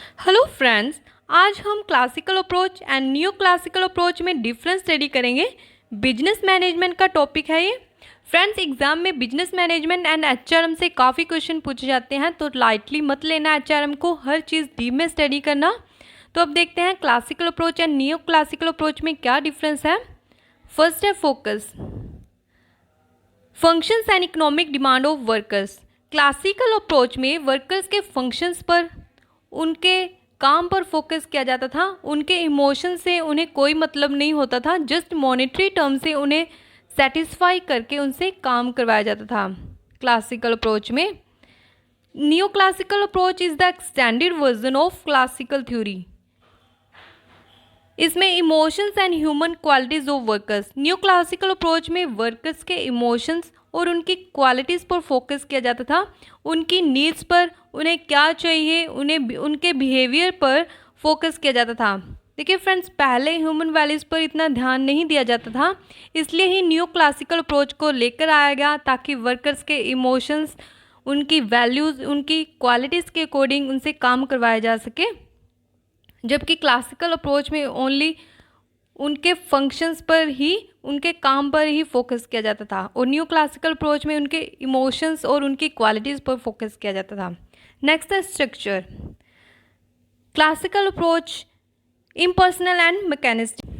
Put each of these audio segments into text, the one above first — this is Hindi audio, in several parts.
हेलो फ्रेंड्स, आज हम classical approach and new classical approach में डिफरेंस स्टडी करेंगे। बिजनेस मैनेजमेंट का टॉपिक है ये। फ्रेंड्स, एग्जाम में बिजनेस मैनेजमेंट एंड एचआरएम से काफ़ी क्वेश्चन पूछे जाते हैं, तो लाइटली मत लेना एचआरएम को, हर चीज़ डीप में स्टडी करना। तो अब देखते हैं classical approach and new classical approach में क्या डिफरेंस है। फर्स्ट है focus, functions and economic demand of workers. Classical approach में वर्कर्स के फंक्शंस पर, उनके काम पर फोकस किया जाता था। उनके इमोशन से उन्हें कोई मतलब नहीं होता था, जस्ट मॉनेटरी टर्म से उन्हें सेटिस्फाई करके उनसे काम करवाया जाता था क्लासिकल अप्रोच में। New classical approach is the extended version of classical theory. इसमें emotions and human qualities of workers, new classical approach में वर्कर्स के इमोशंस और उनकी क्वालिटीज़ पर फोकस किया जाता था। उनकी नीड्स पर, उन्हें क्या चाहिए, उन्हें उनके बिहेवियर पर फोकस किया जाता था। देखिए फ्रेंड्स, पहले ह्यूमन वैल्यूज़ पर इतना ध्यान नहीं दिया जाता था, इसलिए ही न्यू क्लासिकल अप्रोच को लेकर आया गया, ताकि वर्कर्स के इमोशंस, उनकी वैल्यूज़, उनकी क्वालिटीज़ के अकॉर्डिंग उनसे काम करवाया जा सके। जबकि क्लासिकल अप्रोच में ओनली उनके फंक्शंस पर ही, उनके काम पर ही फोकस किया जाता था, और न्यू क्लासिकल अप्रोच में उनके इमोशंस और उनकी क्वालिटीज़ पर फोकस किया जाता था। नेक्स्ट है structure. Classical approach impersonal and mechanistic.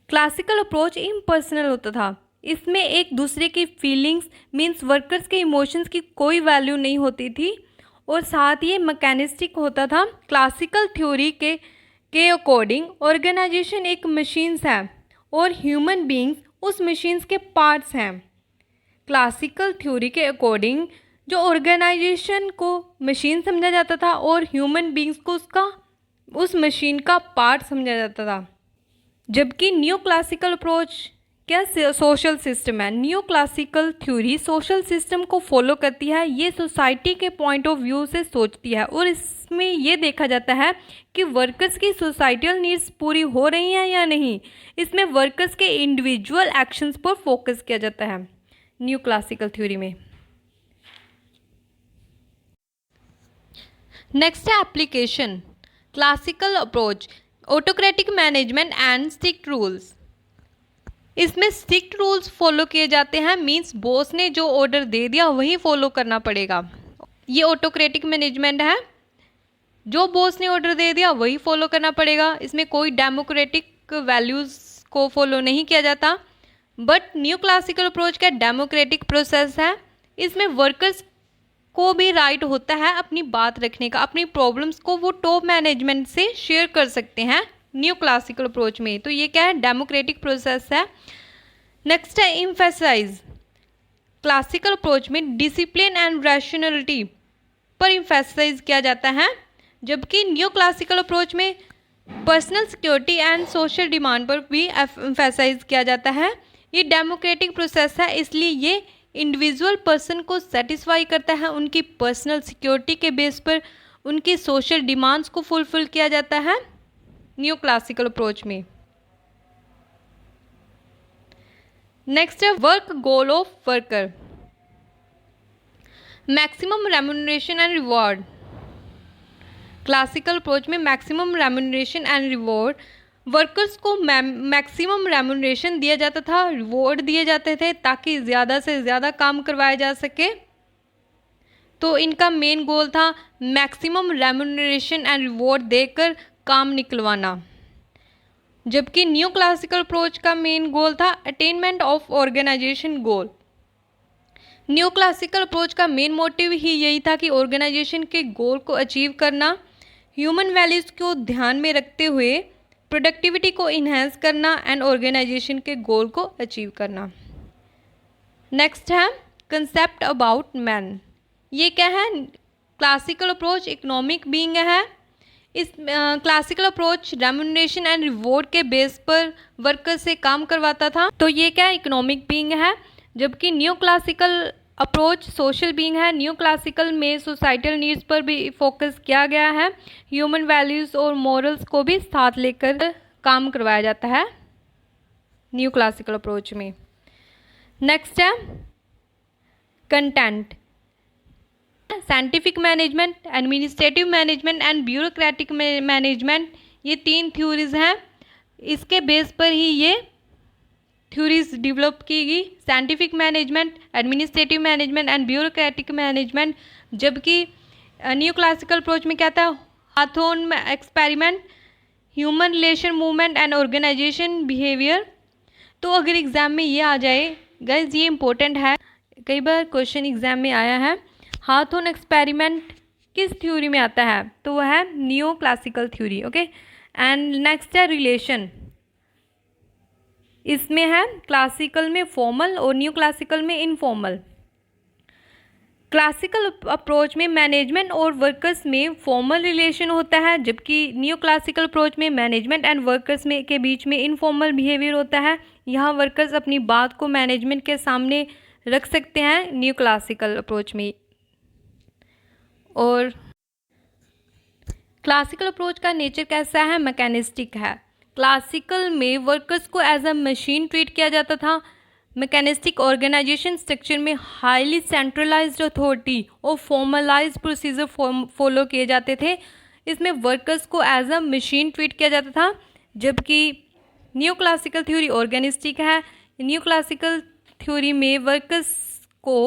Classical approach impersonal होता था, इसमें एक दूसरे की फीलिंग्स मीन्स वर्कर्स के इमोशंस की कोई वैल्यू नहीं होती थी, और साथ ही मैकेनिस्टिक होता था। क्लासिकल थ्योरी के अकॉर्डिंग ऑर्गेनाइजेशन एक मशीन्स है और ह्यूमन बींग्स उस मशीन्स के पार्ट्स हैं। क्लासिकल थ्योरी के अकॉर्डिंग जो ऑर्गेनाइजेशन को मशीन समझा जाता था और ह्यूमन बींग्स को उस मशीन का पार्ट समझा जाता था। जबकि न्यू क्लासिकल अप्रोच क्या सोशल सिस्टम है। New classical theory social system को फॉलो करती है, ये सोसाइटी के पॉइंट ऑफ व्यू से सोचती है, और इसमें ये देखा जाता है कि वर्कर्स की सोसाइटल नीड्स पूरी हो रही हैं या नहीं। इसमें वर्कर्स के इंडिविजुअल एक्शंस पर फोकस किया जाता है न्यू क्लासिकल थ्योरी में। नेक्स्ट है application. Classical approach autocratic management and strict rules. इसमें स्ट्रिक्ट रूल्स फॉलो किए जाते हैं, मींस बॉस ने जो ऑर्डर दे दिया वही फॉलो करना पड़ेगा। ये ऑटोक्रेटिक मैनेजमेंट है, जो बॉस ने ऑर्डर दे दिया वही फॉलो करना पड़ेगा। इसमें कोई डेमोक्रेटिक वैल्यूज़ को फॉलो नहीं किया जाता। बट न्यू क्लासिकल अप्रोच का डेमोक्रेटिक प्रोसेस है, इसमें वर्कर्स को भी राइट होता है अपनी बात रखने का, अपनी प्रॉब्लम्स को वो टॉप मैनेजमेंट से शेयर कर सकते हैं न्यू क्लासिकल अप्रोच में। तो ये क्या है, डेमोक्रेटिक प्रोसेस है। नेक्स्ट है इम्फेसाइज। क्लासिकल अप्रोच में डिसिप्लिन एंड रैशनैलिटी पर इम्फेसाइज किया जाता है, जबकि न्यू क्लासिकल अप्रोच में personal security and social demand पर भी एम्फेसाइज किया जाता है। ये डेमोक्रेटिक प्रोसेस है, इसलिए ये इंडिविजुअल पर्सन को सेटिस्फाई करता है, उनकी पर्सनल सिक्योरिटी के बेस पर उनकी सोशल डिमांड्स को फुलफिल किया जाता है न्यू क्लासिकल अप्रोच में। नेक्स्ट है work goal of worker, maximum remuneration and reward. Classical approach में maximum remuneration and reward, workers को मैक्सिमम रेम्यूनरेशन दिया जाता था, रिवॉर्ड दिए जाते थे, ताकि ज़्यादा से ज़्यादा काम करवाया जा सके। तो इनका मेन गोल था मैक्सिमम रेम्यूनरेशन एंड रिवॉर्ड देकर काम निकलवाना। जबकि न्यू क्लासिकल अप्रोच का मेन गोल था attainment of organisation goal. New classical approach का मेन मोटिव ही यही था कि ऑर्गेनाइजेशन के गोल को अचीव करना, ह्यूमन वैल्यूज़ को ध्यान में रखते हुए प्रोडक्टिविटी को इन्हेंस करना एंड ऑर्गेनाइजेशन के गोल को अचीव करना। नेक्स्ट है कंसेप्ट अबाउट मैन। ये क्या है, क्लासिकल अप्रोच इकोनॉमिक बीइंग है। इस classical approach remuneration and reward के बेस पर वर्कर से काम करवाता था, तो ये क्या इकोनॉमिक बीइंग है। जबकि new classical approach social being है। न्यू क्लासिकल में सोसाइटल नीड्स पर भी फोकस किया गया है, ह्यूमन वैल्यूज़ और मॉरल्स को भी साथ लेकर काम करवाया जाता है न्यू क्लासिकल अप्रोच में। नेक्स्ट है content. Scientific management, administrative management and bureaucratic management, ये 3 थ्योरीज हैं। इसके बेस पर ही ये थ्योरीज डेवलप की गई, scientific management, administrative management and bureaucratic management. जबकि न्यू क्लासिकल अप्रोच में क्या था, Hawthorne experiment, human relation, movement and organisation, behaviour. तो अगर एग्ज़ाम में ये आ जाए गाइज, ये इंपॉर्टेंट है, कई बार क्वेश्चन एग्जाम में आया है, हाथोन एक्सपेरिमेंट किस थ्योरी में आता है, तो वह है new classical theory. Okay, and next है रिलेशन, इसमें है क्लासिकल में फॉर्मल और न्यू क्लासिकल में इनफॉर्मल। क्लासिकल अप्रोच में मैनेजमेंट और वर्कर्स में फॉर्मल रिलेशन होता है, जबकि न्यू क्लासिकल अप्रोच में मैनेजमेंट एंड वर्कर्स में के बीच में इनफॉर्मल बिहेवियर होता है। यहाँ वर्कर्स अपनी बात को मैनेजमेंट के सामने रख सकते हैं न्यू क्लासिकल अप्रोच में। और क्लासिकल अप्रोच का नेचर कैसा है, मैकेनिस्टिक है। क्लासिकल में वर्कर्स को एज अ मशीन ट्रीट किया जाता था। मैकेनिस्टिक ऑर्गेनाइजेशन स्ट्रक्चर में हाईली सेंट्रलाइज्ड अथॉरिटी और फॉर्मलाइज्ड प्रोसीजर फॉलो किए जाते थे। इसमें वर्कर्स को एज अ मशीन ट्रीट किया जाता था, जबकि न्यू क्लासिकल थ्योरी ऑर्गेनिस्टिक है। न्यू क्लासिकल थ्योरी में वर्कर्स को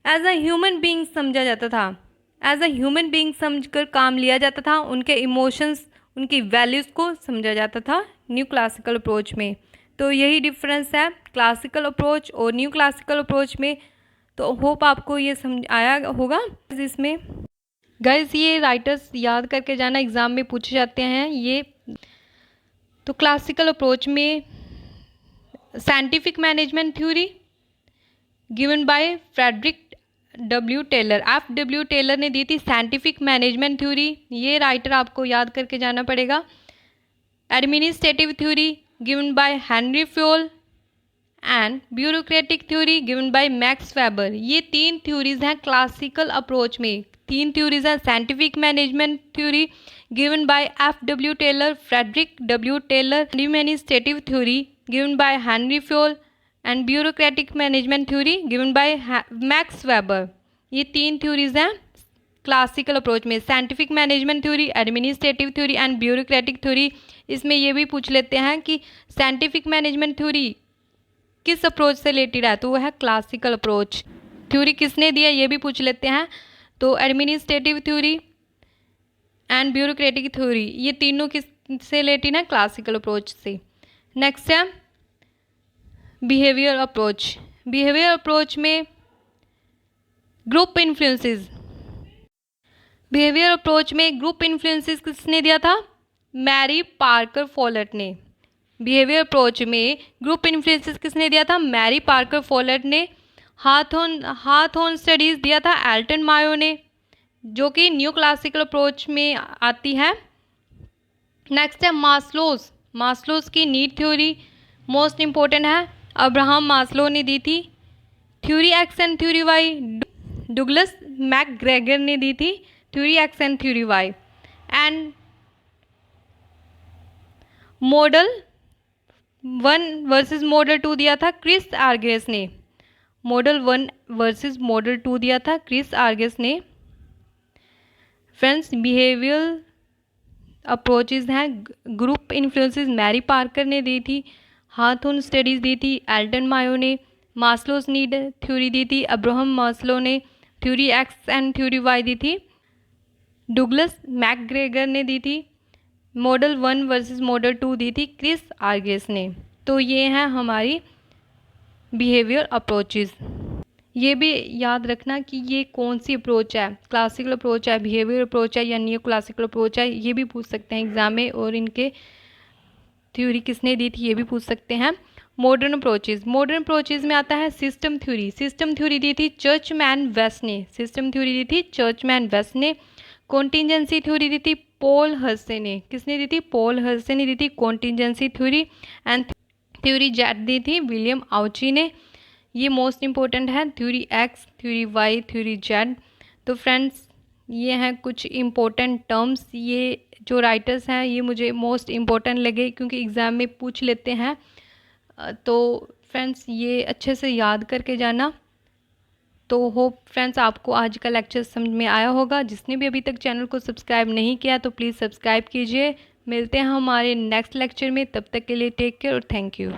एज अ ह्यूमन बीइंग समझा जाता था, एज अ ह्यूमन बीइंग समझकर काम लिया जाता था, उनके इमोशंस, उनकी वैल्यूज़ को समझा जाता था न्यू क्लासिकल अप्रोच में। तो यही डिफरेंस है क्लासिकल अप्रोच और न्यू क्लासिकल अप्रोच में। तो होप आपको ये समझ आया होगा। इसमें गाइस ये राइटर्स याद करके जाना, एग्ज़ाम में पूछे जाते हैं ये। तो क्लासिकल अप्रोच में scientific management theory given by Frederick W Taylor, F.W. Taylor ने दी थी साइंटिफिक मैनेजमेंट थ्योरी, ये राइटर आपको याद करके जाना पड़ेगा। Administrative theory given by Henry Fayol and bureaucratic theory given by Max Weber. ये 3 थ्योरीज हैं क्लासिकल अप्रोच में। 3 थ्योरीज हैं, scientific management theory given by F.W. Taylor, Frederick W Taylor, administrative theory given by Henry Fayol and bureaucratic management theory given by Max Weber. ये 3 थ्योरीज हैं क्लासिकल अप्रोच में, scientific management theory, administrative theory and bureaucratic theory. इसमें ये भी पूछ लेते हैं कि साइंटिफिक मैनेजमेंट थ्योरी किस अप्रोच से रिलेटेड है, तो वह है क्लासिकल अप्रोच। थ्योरी किसने दिया ये भी पूछ लेते हैं, तो administrative theory and bureaucratic theory, ये तीनों किस से रिलेटेड है, क्लासिकल अप्रोच से। नेक्स्ट है बिहेवियर अप्रोच। बिहेवियर अप्रोच में ग्रुप इन्फ्लुएंसेस, बिहेवियर अप्रोच में ग्रुप इन्फ्लुएंसेस किसने दिया था, मैरी पार्कर फोलेट ने। बिहेवियर अप्रोच में ग्रुप इन्फ्लुएंसेस किसने दिया था, मैरी पार्कर फोलेट ने। हाथ ऑन स्टडीज़ दिया था एल्टन मायो ने, जो कि न्यू क्लासिकल अप्रोच में आती है। नेक्स्ट है मास्लोस की नीड थ्योरी, मोस्ट इंपॉर्टेंट है, अब्राहम मास्लो ने दी थी। Theory X and theory Y, Douglas McGregor ने दी थी theory X and theory Y. And model 1 versus model 2 दिया था क्रिस आर्गेस ने। मॉडल 1 वर्सेस मॉडल 2 दिया था क्रिस आर्गेस ने। फ्रेंड्स बिहेवियर अप्रोचेज हैं, ग्रुप इन्फ्लुएंसेस मैरी पार्कर ने दी थी, हाथोन स्टडीज़ दी थी एल्टन मायो ने, मास्लोस नीड थ्योरी दी थी अब्राहम मास्लो ने, theory X and theory Y दी थी डुगलस मैकग्रेगर ने दी थी, मॉडल 1 वर्सेस मॉडल 2 दी थी क्रिस आर्गेस ने। तो ये हैं हमारी बिहेवियर अप्रोचेस। ये भी याद रखना कि ये कौन सी अप्रोच है, क्लासिकल अप्रोच है, बिहेवियर अप्रोच है या न्यू क्लासिकल अप्रोच है, ये भी पूछ सकते हैं एग्जाम में। और इनके थ्योरी किसने दी थी ये भी पूछ सकते हैं। मॉडर्न अप्रोचेज में आता है सिस्टम थ्योरी दी थी चर्चमैन वेस्ट ने, सिस्टम थ्योरी दी थी चर्चमैन वेस्ट ने। कॉन्टिजेंसी थ्योरी दी थी पॉल हर्से ने, किसने दी थी, पॉल हर्से ने दी थी contingency theory. And theory Z दी थी विलियम आउची ने। ये मोस्ट इंपॉर्टेंट है, theory X, theory Y, theory Z. तो फ्रेंड्स ये हैं कुछ इम्पोर्टेंट टर्म्स, ये जो राइटर्स हैं ये मुझे मोस्ट इम्पॉर्टेंट लगे क्योंकि एग्ज़ाम में पूछ लेते हैं। तो फ्रेंड्स ये अच्छे से याद करके जाना। तो होप फ्रेंड्स आपको आज का लेक्चर समझ में आया होगा। जिसने भी अभी तक चैनल को सब्सक्राइब नहीं किया तो प्लीज़ सब्सक्राइब कीजिए। मिलते हैं हमारे नेक्स्ट लेक्चर में, तब तक के लिए टेक केयर और थैंक यू।